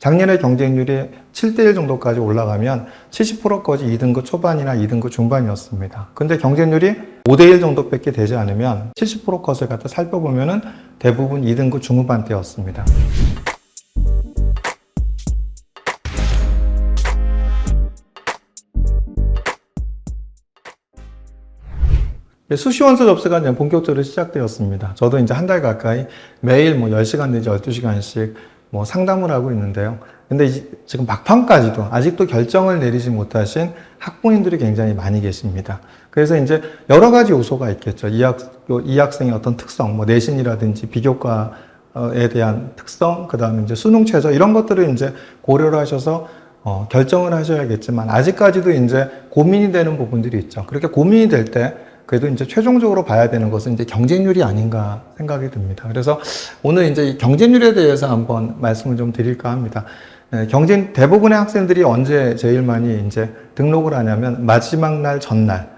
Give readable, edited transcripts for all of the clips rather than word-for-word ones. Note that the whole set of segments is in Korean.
작년에 경쟁률이 7대1 정도까지 올라가면 70%까지 2등급 초반이나 2등급 중반이었습니다. 근데 경쟁률이 5대1 정도밖에 되지 않으면 70% 컷을 갖다 살펴보면은 대부분 2등급 중후반대였습니다. 수시원서 접수가 이제 본격적으로 시작되었습니다. 저도 이제 한 달 가까이 매일 10시간 내지 12시간씩 상담을 하고 있는데요. 근데 지금 막판까지도 아직도 결정을 내리지 못하신 학부모님들이 굉장히 많이 계십니다. 그래서 이제 여러 가지 요소가 있겠죠. 이 학생의 어떤 특성, 내신이라든지 비교과에 대한 특성, 그 다음에 이제 수능 최저 이런 것들을 이제 고려를 하셔서 결정을 하셔야겠지만 아직까지도 이제 고민이 되는 부분들이 있죠. 그렇게 고민이 될 때 그래도 이제 최종적으로 봐야 되는 것은 이제 경쟁률이 아닌가 생각이 듭니다. 그래서 오늘 이제 이 경쟁률에 대해서 한번 말씀을 좀 드릴까 합니다. 대부분의 학생들이 언제 제일 많이 이제 등록을 하냐면 마지막 전날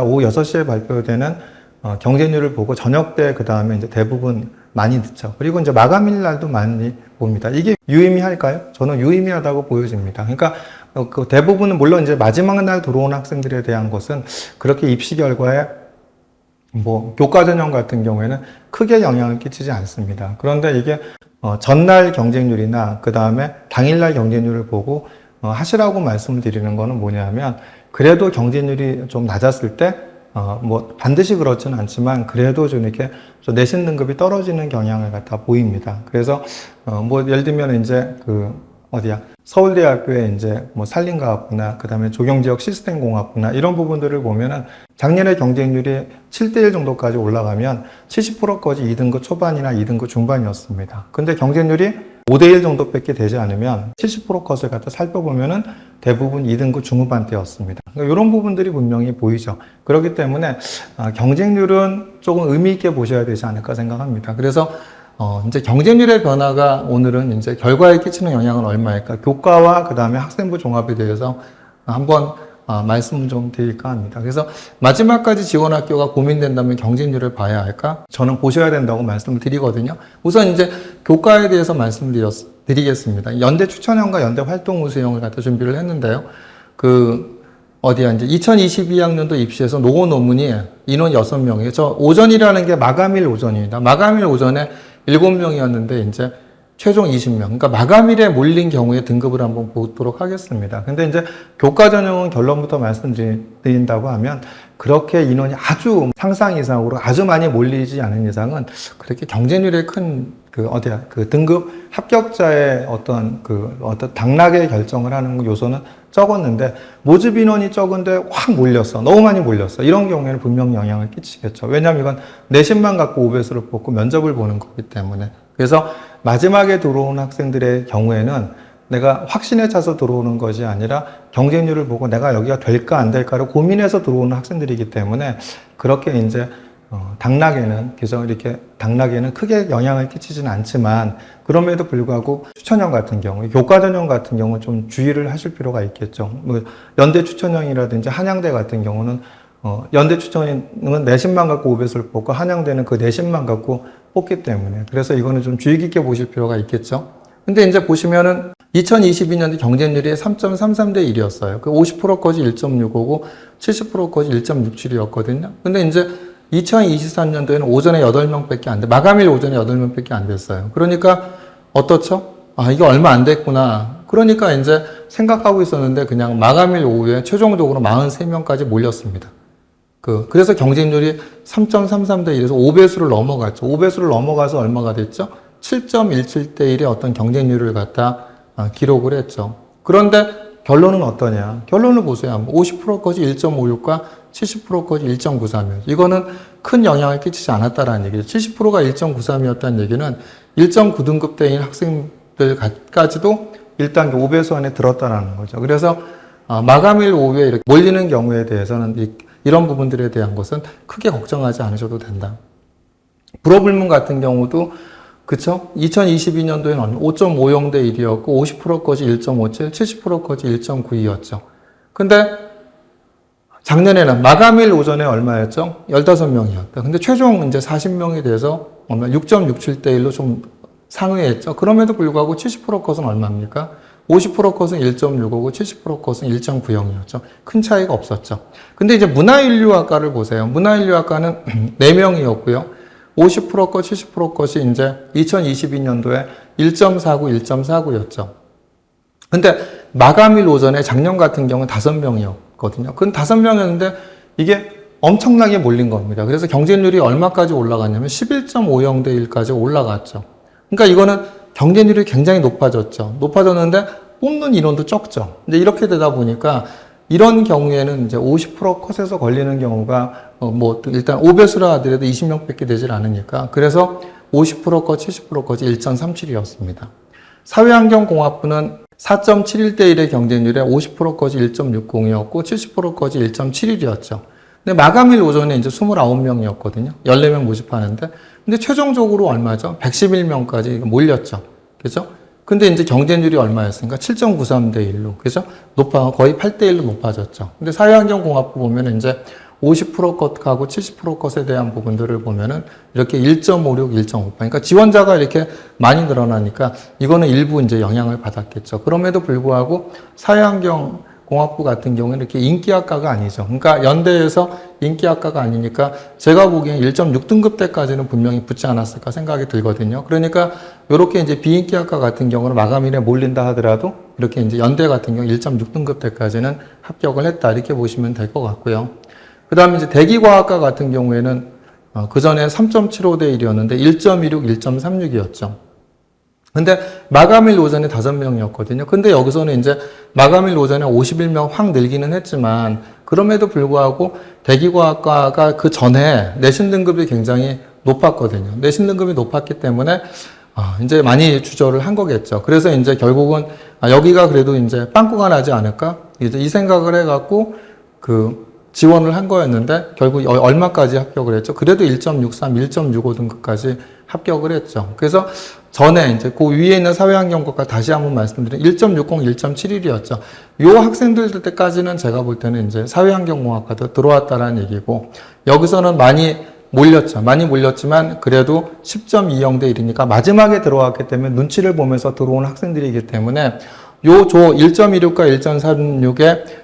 오후 6시에 발표되는 경쟁률을 보고 저녁 때 그 다음에 이제 대부분 많이 듣죠. 그리고 이제 마감일 날도 많이 봅니다. 이게 유의미할까요? 저는 유의미하다고 보여집니다. 그러니까 그 대부분은 물론 이제 마지막 날 들어온 학생들에 대한 것은 그렇게 입시 결과에 교과 전형 같은 경우에는 크게 영향을 끼치지 않습니다. 그런데 이게 전날 경쟁률이나 그 다음에 당일날 경쟁률을 보고 하시라고 말씀을 드리는 거는 뭐냐면 그래도 경쟁률이 좀 낮았을 때 반드시 그렇지는 않지만 그래도 좀 이렇게 내신 등급이 떨어지는 경향을 갖다 보입니다. 그래서 예를 들면 이제 서울대학교의 이제 산림과학부나 그 다음에 조경지역 시스템공학부나 이런 부분들을 보면은 작년에 경쟁률이 7대1 정도까지 올라가면 70%까지 2등급 초반이나 2등급 중반이었습니다. 근데 경쟁률이 5대1 정도밖에 되지 않으면 70% 컷을 갖다 살펴보면은 대부분 2등급 중후반대였습니다. 그러니까 이런 부분들이 분명히 보이죠. 그렇기 때문에 경쟁률은 조금 의미 있게 보셔야 되지 않을까 생각합니다. 그래서 이제 경쟁률의 변화가 오늘은 이제 결과에 끼치는 영향은 얼마일까? 교과와 그 다음에 학생부 종합에 대해서 한번 말씀을 좀 드릴까 합니다. 그래서 마지막까지 지원학교가 고민된다면 경쟁률을 봐야 할까? 저는 보셔야 된다고 말씀을 드리거든요. 우선 이제 교과에 대해서 말씀을 드리겠습니다. 연대 추천형과 연대 활동 우수형을 갖다 준비를 했는데요. 이제 2022학년도 입시에서 노고 논문이 인원 6명이에요. 저 오전이라는 게 마감일 오전입니다. 마감일 오전에 7명이었는데 이제 최종 20명. 그러니까 마감일에 몰린 경우에 등급을 한번 보도록 하겠습니다. 근데 이제 교과 전형은 결론부터 말씀드린다고 하면 그렇게 인원이 아주 상상 이상으로 아주 많이 몰리지 않은 이상은 그렇게 경쟁률에 큰 등급 합격자의 어떤 당락의 결정을 하는 요소는 적었는데 모집 인원이 적은데 확 몰렸어. 너무 많이 몰렸어. 이런 경우에는 분명히 영향을 끼치겠죠. 왜냐하면 이건 내신만 갖고 5배수를 뽑고 면접을 보는 거기 때문에. 그래서 마지막에 들어온 학생들의 경우에는 내가 확신에 차서 들어오는 것이 아니라 경쟁률을 보고 내가 여기가 될까 안 될까를 고민해서 들어오는 학생들이기 때문에 그렇게 이제 당락에는 크게 영향을 끼치지는 않지만 그럼에도 불구하고 추천형 같은 경우, 교과 전형 같은 경우는 좀 주의를 하실 필요가 있겠죠. 연대 추천형이라든지 한양대 같은 경우는 연대 추천형은 내신만 갖고 5배수를 뽑고 한양대는 그 내신만 갖고 뽑기 때문에 그래서 이거는 좀 주의 깊게 보실 필요가 있겠죠. 근데 이제 보시면은 2022년도 경쟁률이 3.33대 1이었어요. 그 50%까지 1.65고 70%까지 1.67이었거든요. 근데 이제 2023년도에는 오전에 8명밖에 안 돼. 마감일 오전에 8명밖에 안 됐어요. 그러니까 어떻죠? 이게 얼마 안 됐구나. 그러니까 이제 생각하고 있었는데 그냥 마감일 오후에 최종적으로 43명까지 몰렸습니다. 그래서 경쟁률이 3.33대 1에서 5배수를 넘어갔죠. 5배수를 넘어가서 얼마가 됐죠? 7.17대 1의 어떤 경쟁률을 갖다 기록을 했죠. 그런데 결론은 어떠냐? 결론을 보세요. 50%까지 1.56과 70%까지 1.93이에요. 이거는 큰 영향을 끼치지 않았다라는 얘기죠. 70%가 1.93이었다는 얘기는 1.9등급대인 학생들까지도 1단계 5배수 안에 들었다라는 거죠. 그래서 마감일 오후에 이렇게 몰리는 경우에 대해서는 이런 부분들에 대한 것은 크게 걱정하지 않으셔도 된다. 불허불문 같은 경우도 그쵸? 2022년도에는 5.50대 1이었고 50%까지 1.57, 70%까지 1.92였죠. 근데 작년에는 마감일 오전에 얼마였죠? 15명이었다. 근데 최종 이제 40명이 돼서 6.67대 1로 좀 상회했죠. 그럼에도 불구하고 70% 컷은 얼마입니까? 50% 컷은 1.65고 70% 컷은 1.90이었죠. 큰 차이가 없었죠. 근데 이제 문화인류학과를 보세요. 문화인류학과는 4명이었고요. 50% 컷, 70% 컷이 이제 2022년도에 1.49, 1.49였죠. 근데 마감일 오전에 작년 같은 경우는 5명이었거든요. 그건 5명이었는데 이게 엄청나게 몰린 겁니다. 그래서 경쟁률이 얼마까지 올라갔냐면 11.50대 1까지 올라갔죠. 그러니까 이거는 경쟁률이 굉장히 높아졌죠. 높아졌는데 뽑는 인원도 적죠. 근데 이렇게 되다 보니까 이런 경우에는 이제 50% 컷에서 걸리는 경우가 뭐 일단 5배수라 하더라도 20명밖에 되질 않으니까 그래서 50% 컷, 70% 컷이 1.37이었습니다. 사회환경공학부는 4.71대 1의 경쟁률에 50% 컷이 1.60이었고 70% 컷이 1.71이었죠. 근데 마감일 오전에 이제 29명이었거든요. 14명 모집하는데. 근데 최종적으로 얼마죠? 111명까지 몰렸죠. 그죠? 근데 이제 경쟁률이 얼마였습니까? 7.93대 1로. 그죠? 거의 8대 1로 높아졌죠. 근데 사회환경공학부 보면은 이제 50% 컷하고 70% 컷에 대한 부분들을 보면은 이렇게 1.56, 1.58. 그러니까 지원자가 이렇게 많이 늘어나니까 이거는 일부 이제 영향을 받았겠죠. 그럼에도 불구하고 사회환경공학부 같은 경우는 이렇게 인기학과가 아니죠. 그러니까 연대에서 인기학과가 아니니까 제가 보기엔 1.6등급 때까지는 분명히 붙지 않았을까 생각이 들거든요. 그러니까 이렇게 이제 비인기학과 같은 경우는 마감일에 몰린다 하더라도 이렇게 이제 연대 같은 경우 1.6등급 때까지는 합격을 했다. 이렇게 보시면 될 것 같고요. 그 다음에 이제 대기과학과 같은 경우에는 그 전에 3.75대 1이었는데 1.16, 1.36이었죠. 근데 마감일 오전에 5명이었거든요. 근데 여기서는 이제 마감일 오전에 51명 확 늘기는 했지만 그럼에도 불구하고 대기과학과가 그 전에 내신 등급이 굉장히 높았거든요. 내신 등급이 높았기 때문에 이제 많이 주저를 한 거겠죠. 그래서 이제 결국은 여기가 그래도 이제 빵꾸가 나지 않을까? 이제 이 생각을 해갖고 지원을 한 거였는데 결국 얼마까지 합격을 했죠? 그래도 1.63, 1.65 등급까지 합격을 했죠. 그래서 전에 이제 그 위에 있는 사회환경과가 다시 한번 말씀드리면 1.60, 1.71이었죠. 요 학생들 때까지는 제가 볼 때는 이제 사회환경공학과도 들어왔다라는 얘기고 여기서는 많이 몰렸죠. 많이 몰렸지만 그래도 10.20대 1이니까 마지막에 들어왔기 때문에 눈치를 보면서 들어온 학생들이기 때문에 요 조 1.26과 1.36에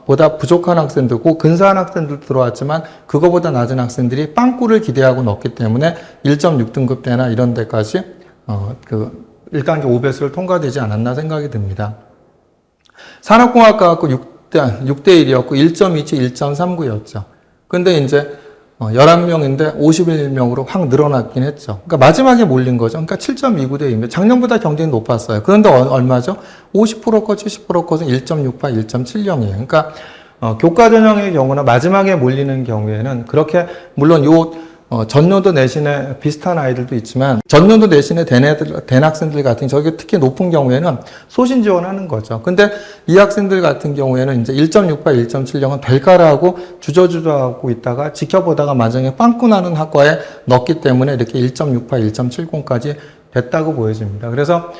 보다 부족한 학생들, 그 근사한 학생들 들어왔지만 그거보다 낮은 학생들이 빵꾸를 기대하고 넣었기 때문에 1.6등급 대나 이런 데까지 1단계 5배수를 통과되지 않았나 생각이 듭니다. 산업공학과 갖고 6대 1이었고 1.27, 1.39였죠. 근데 이제 11명인데 51명으로 확 늘어났긴 했죠. 그러니까 마지막에 몰린 거죠. 그러니까 7.29대 2면 작년보다 경쟁이 높았어요. 그런데 얼마죠? 50% 컷, 70% 컷은 1.68, 1.70이에요. 그러니까 교과 전형의 경우나 마지막에 몰리는 경우에는 그렇게 물론 전년도 내신에 비슷한 아이들도 있지만 전년도 내신에 된 학생들 같은 저게 특히 높은 경우에는 소신 지원하는 거죠. 근데 이 학생들 같은 경우에는 이제 1.68, 1.70은 될까라고 주저주저하고 있다가 지켜보다가 마지막에 빵꾸 나는 학과에 넣었기 때문에 이렇게 1.68, 1.70까지 됐다고 보여집니다. 그래서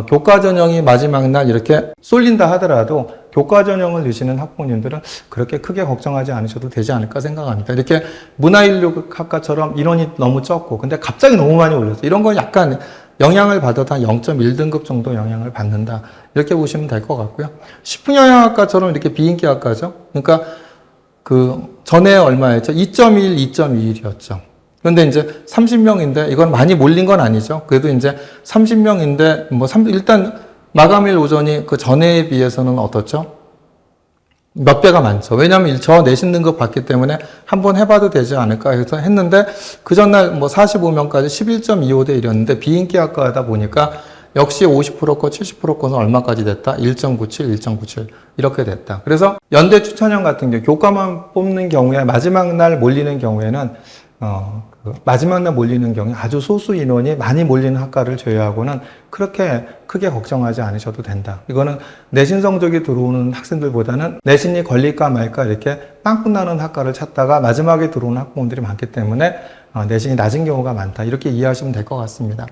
교과 전형이 마지막 날 이렇게 쏠린다 하더라도 교과 전형을 넣으시는 학부모님들은 그렇게 크게 걱정하지 않으셔도 되지 않을까 생각합니다. 이렇게 문화인류학과처럼 인원이 너무 적고 근데 갑자기 너무 많이 올렸어요. 이런 건 약간 영향을 받아도 한 0.1등급 정도 영향을 받는다. 이렇게 보시면 될 것 같고요. 식품영양학과처럼 이렇게 비인기학과죠. 그러니까 전에 얼마였죠? 2.1, 2.21이었죠. 그런데 이제 30명인데 이건 많이 몰린 건 아니죠. 그래도 이제 30명인데 일단 마감일 오전이 그 전에에 비해서는 어떻죠? 몇 배가 많죠. 왜냐하면 저 내신 등급 받기 때문에 한번 해봐도 되지 않을까 해서 했는데 그 전날 45명까지 11.25대 1이었는데 비인기학과다 보니까 역시 50% 컷, 70% 컷은 얼마까지 됐다? 1.97, 1.97 이렇게 됐다. 그래서 연대 추천형 같은 경우 교과만 뽑는 경우에 마지막 날 몰리는 경우에는 마지막 날 몰리는 경우에 아주 소수 인원이 많이 몰리는 학과를 제외하고는 그렇게 크게 걱정하지 않으셔도 된다. 이거는 내신 성적이 들어오는 학생들보다는 내신이 걸릴까 말까 이렇게 빵꾸 나는 학과를 찾다가 마지막에 들어오는 학부모들이 많기 때문에 내신이 낮은 경우가 많다. 이렇게 이해하시면 될 것 같습니다.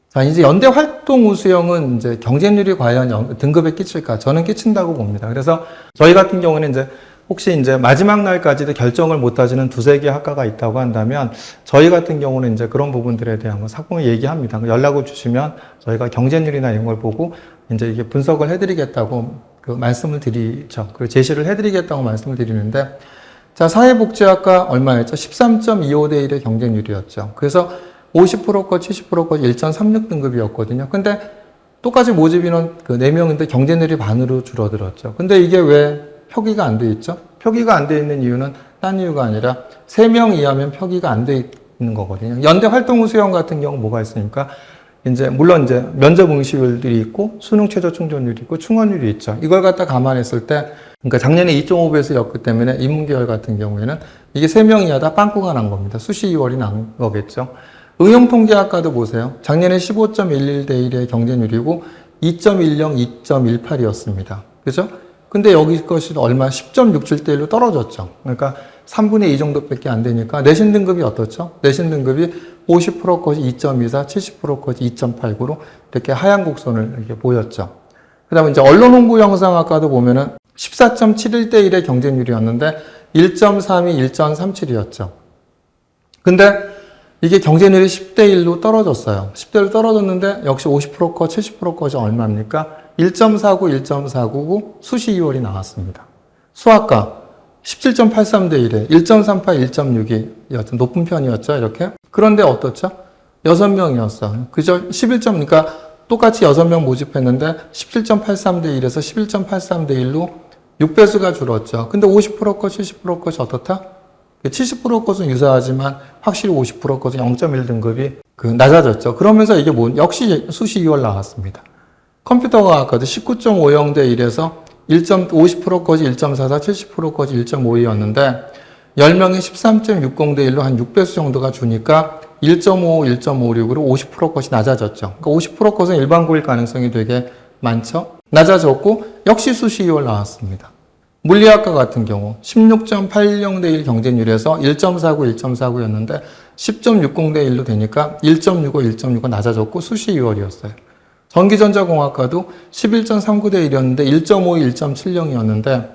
자, 이제 연대 활동 우수형은 이제 경쟁률이 과연 등급에 끼칠까? 저는 끼친다고 봅니다. 그래서 저희 같은 경우는 이제 혹시 이제 마지막 날까지도 결정을 못 하시는 두세 개 학과가 있다고 한다면 저희 같은 경우는 이제 그런 부분들에 대한 거 상품을 얘기합니다. 연락을 주시면 저희가 경쟁률이나 이런 걸 보고 이제 이게 분석을 해드리겠다고 그 말씀을 드리죠. 그리고 제시를 해드리겠다고 말씀을 드리는데, 자, 사회복지학과 얼마였죠? 13.25대 1의 경쟁률이었죠. 그래서 50%거 70%거 1.36등급이었거든요. 근데 똑같이 모집 인원 그 4명인데 경쟁률이 반으로 줄어들었죠. 근데 이게 왜 표기가 안 돼 있죠? 표기가 안 돼 있는 이유는 딴 이유가 아니라 3명 이하면 표기가 안 돼 있는 거거든요. 연대 활동 후 수용 같은 경우 뭐가 있습니까? 이제 물론 이제 면접 응시율들이 있고 수능 최저 충족률이 있고 충원율이 있죠. 이걸 갖다 감안했을 때, 그러니까 작년에 2.5배수였기 때문에 인문계열 같은 경우에는 이게 3명 이하다 빵꾸가 난 겁니다. 수시 2월이 난 거겠죠. 응용통계학과도 보세요. 작년에 15.11대 1의 경쟁률이고 2.10, 2.18이었습니다. 그죠? 근데 여기 것이 얼마? 10.67대 1로 떨어졌죠. 그러니까 3분의 2 정도밖에 안 되니까 내신 등급이 어떻죠? 내신 등급이 50% 것이 2.24, 70% 것이 2.89로 이렇게 하얀 곡선을 이렇게 보였죠. 그 다음에 이제 언론홍보영상학과도 보면은 14.71대 1의 경쟁률이었는데 1.32, 1.37이었죠. 근데 이게 경쟁률이 10대 1로 떨어졌어요. 10대 1로 떨어졌는데 역시 50% 거, 70% 것이 얼마입니까? 1.49, 1.499 수시 2월이 나왔습니다. 수학과 17.83대 1에 1.38, 1.62였던 높은 편이었죠. 이렇게. 그런데 어떻죠? 6명이었어. 그죠? 11점, 그러니까 똑같이 6명 모집했는데 17.83대 1에서 11.83대 1로 6배수가 줄었죠. 근데 50% 것, 70% 것이 어떻다? 70% 것은 유사하지만 확실히 50% 것은 0.1등급이 낮아졌죠. 그러면서 이게 역시 수시 2월 나왔습니다. 컴퓨터과학과도 19.50대 1에서 50% 것이 1.44, 70% 것이 1.52였는데 10명이 13.60대 1로 한 6배수 정도가 주니까 1.55, 1.56으로 50% 것이 낮아졌죠. 그러니까 50% 것은 일반 고일 가능성이 되게 많죠. 낮아졌고 역시 수시 2월 나왔습니다. 물리학과 같은 경우 16.80대 1 경쟁률에서 1.49, 1.49였는데 10.60대 1로 되니까 1.65, 1.65 낮아졌고 수시 2월이었어요. 전기전자공학과도 11.39대 1이었는데 1.52, 1.70이었는데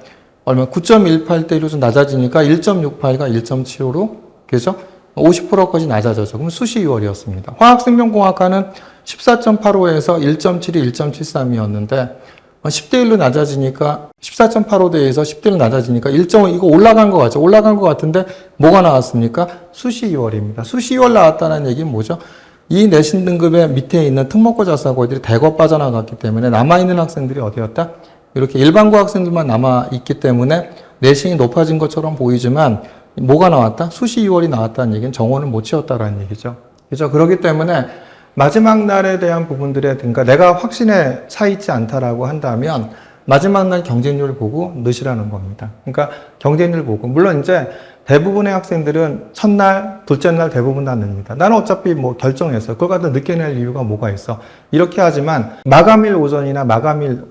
얼마 9.18대 1로 좀 낮아지니까 1.68과 1.75로 그죠? 50%까지 낮아졌죠. 그럼 수시 2월이었습니다. 화학생명공학과는 14.85에서 1.72, 1.73이었는데 10대 1로 낮아지니까 14.85대에서 10대 1로 낮아지니까 1.5 이거 올라간 것 같죠. 올라간 것 같은데 뭐가 나왔습니까? 수시 2월입니다. 수시 2월 나왔다는 얘기는 뭐죠? 이 내신 등급의 밑에 있는 특목고 자사고들이 대거 빠져나갔기 때문에 남아있는 학생들이 어디였다? 이렇게 일반고 학생들만 남아있기 때문에 내신이 높아진 것처럼 보이지만 뭐가 나왔다? 수시 2월이 나왔다는 얘기는 정원을 못 채웠다라는 얘기죠. 그렇죠? 그렇기 때문에 마지막 날에 대한 부분들에, 그러니까 내가 확신에 차 있지 않다라고 한다면 마지막 날 경쟁률을 보고 넣으시라는 겁니다. 그러니까 경쟁률 보고, 물론 이제 대부분의 학생들은 첫날, 둘째 날 대부분 다 넣습니다. 나는 어차피 뭐 결정했어. 그걸 갖다 늦게 낼 이유가 뭐가 있어. 이렇게 하지만 마감일 오전이나 마감일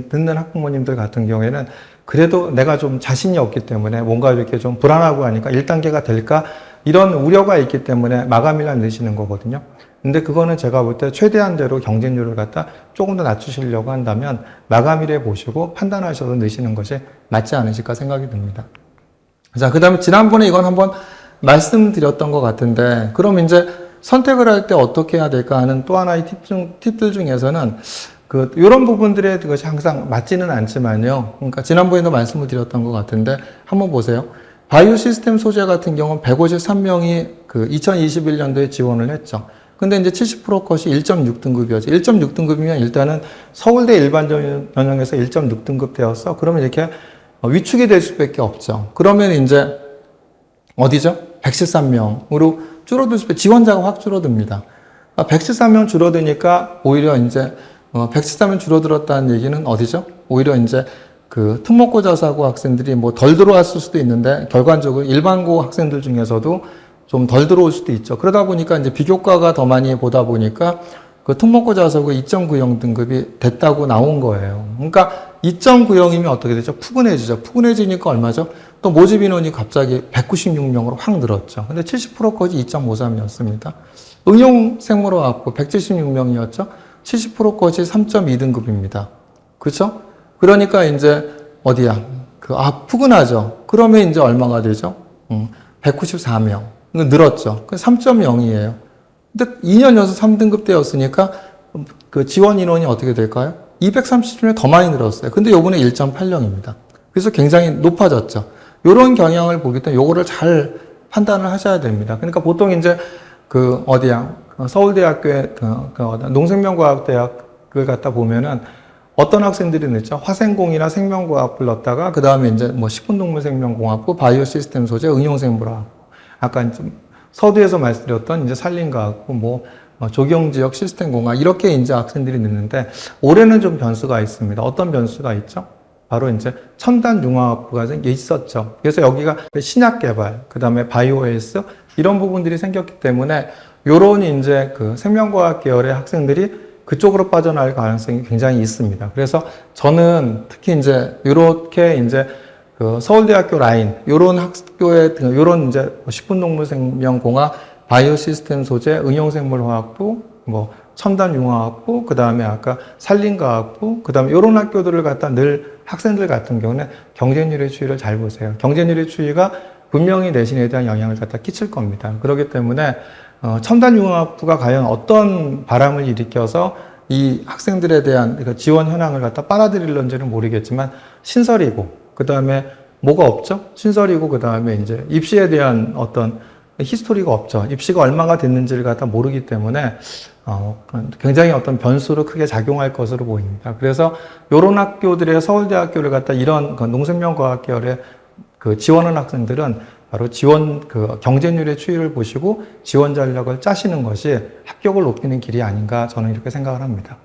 듣는 학부모님들 같은 경우에는 그래도 내가 좀 자신이 없기 때문에 뭔가 이렇게 좀 불안하고 하니까 1단계가 될까? 이런 우려가 있기 때문에 마감일날 넣으시는 거거든요. 근데 그거는 제가 볼 때 최대한대로 경쟁률을 갖다 조금 더 낮추시려고 한다면 마감일에 보시고 판단하셔서 넣으시는 것이 맞지 않으실까 생각이 듭니다. 자, 그 다음에 지난번에 이건 한번 말씀드렸던 것 같은데, 그럼 이제 선택을 할 때 어떻게 해야 될까 하는 또 하나의 팁들 중에서는 이런 부분들에 그것이 항상 맞지는 않지만요. 그러니까 지난번에도 말씀을 드렸던 것 같은데, 한번 보세요. 바이오 시스템 소재 같은 경우는 153명이 2021년도에 지원을 했죠. 근데 이제 70% 컷이 1.6등급이었죠. 1.6등급이면 일단은 서울대 일반 전형에서 1.6등급 되었어. 그러면 이렇게 위축이 될 수밖에 없죠. 그러면 이제 어디죠? 113명으로 줄어들 수밖에, 지원자가 확 줄어듭니다. 113명 줄어드니까 오히려 이제 113명 줄어들었다는 얘기는 어디죠? 오히려 이제 특목고 자사고 학생들이 뭐 덜 들어왔을 수도 있는데 결과적으로 일반고 학생들 중에서도 좀 덜 들어올 수도 있죠. 그러다 보니까 이제 비교과가 더 많이 보다 보니까 특목고 자사고 2.90 등급이 됐다고 나온 거예요. 그러니까 2.90이면 어떻게 되죠? 푸근해지죠. 푸근해지니까 얼마죠? 또 모집 인원이 갑자기 196명으로 확 늘었죠. 근데 70%까지 2.53이었습니다. 응용 생물화학부 176명이었죠. 70%까지 3.2등급입니다. 그렇죠? 그러니까 이제 어디야? 푸근하죠. 그러면 이제 얼마가 되죠? 194명. 늘었죠. 3.0이에요. 근데 2년 연속 3등급 되었으니까 그 지원 인원이 어떻게 될까요? 230명 더 많이 늘었어요. 근데 요번에 1.80입니다. 그래서 굉장히 높아졌죠. 요런 경향을 보기 때문에 요거를 잘 판단을 하셔야 됩니다. 그러니까 보통 이제 그 어디야? 서울대학교의 농생명과학대학을 갖다 보면은 어떤 학생들이 늦죠? 화생공이나 생명과학 불렀다가 그 다음에 이제 뭐 식품동물생명공학부, 바이오시스템 소재, 응용생물학. 아까 좀 서두에서 말씀드렸던 이제 산림과학부, 조경지역 시스템공학 이렇게 이제 학생들이 늦는데 올해는 좀 변수가 있습니다. 어떤 변수가 있죠? 바로 이제 첨단융합부가 있었죠. 그래서 여기가 신약 개발, 그 다음에 바이오헬스 이런 부분들이 생겼기 때문에 요런 이제 그 생명과학 계열의 학생들이 그쪽으로 빠져나갈 가능성이 굉장히 있습니다. 그래서 저는 특히 이제 이렇게 이제 그 서울대학교 라인 요런 학교의 요런 이제 식품동물생명공학, 바이오시스템 소재, 응용생물화학부, 첨단융합부, 그 다음에 아까 산림과학부, 그 다음에 요런 학교들을 갖다 늘 학생들 같은 경우는 경쟁률의 추이를 잘 보세요. 경쟁률의 추이가 분명히 내신에 대한 영향을 갖다 끼칠 겁니다. 그렇기 때문에 첨단융합부가 과연 어떤 바람을 일으켜서 이 학생들에 대한 지원 현황을 갖다 빨아들일런지는 모르겠지만 신설이고 그 다음에 뭐가 없죠? 신설이고 그 다음에 이제 입시에 대한 어떤 히스토리가 없죠. 입시가 얼마가 됐는지를 갖다 모르기 때문에 굉장히 어떤 변수로 크게 작용할 것으로 보입니다. 그래서 이런 학교들의 서울대학교를 갖다 이런 농생명과학 계열의 그 지원하는 학생들은 바로 지원 그 경쟁률의 추이를 보시고 지원 전략을 짜시는 것이 합격을 높이는 길이 아닌가 저는 이렇게 생각을 합니다.